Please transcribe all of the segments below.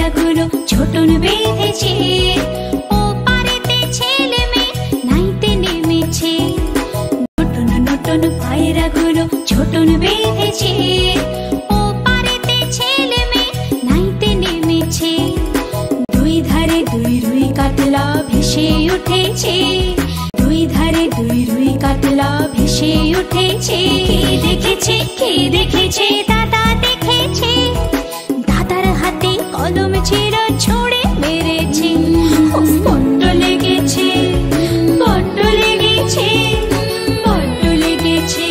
পায়রাগুলো ছোটন বেঁধেছে, ও পারেতে ছেলে মেয়ে নাইতে নেমেছে। নতুন নতুন পায়রাগুলো ছোটন বেঁধেছে, ও পারেতে ছেলে মেয়ে নাইতে নেমেছে। দুই ধারে দুই রুই কাতলা ভেসে উঠেছে, দুই ধারে দুই রুই কাতলা ভেসে উঠেছে। কে দেখেছে, কে দেখেছে, দাদা দেখেছে। দাদার হাতে কলম ছিল, ছুঁড়ে মেরেছে। বড্ড লেগেছে, বড্ড লেগেছে, বড্ড লেগেছে।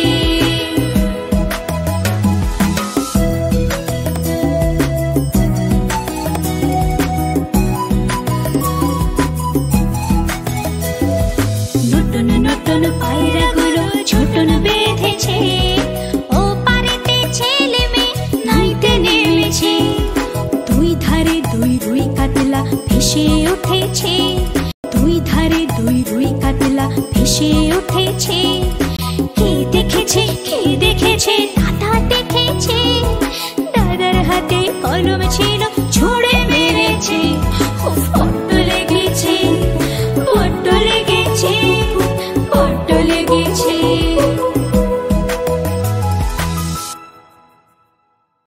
নতুন নতুন পায়রাগুলো ছোটন বেঁধেছে, ও পারেতে ছেলে মেয়ে নাইতে নেমেছে। দুই ধারে দুই রুই কাতলা ভেসে উঠেছে, দুই ধারে দুই রুই কাতলা ভেসে উঠেছে। কে দেখেছে,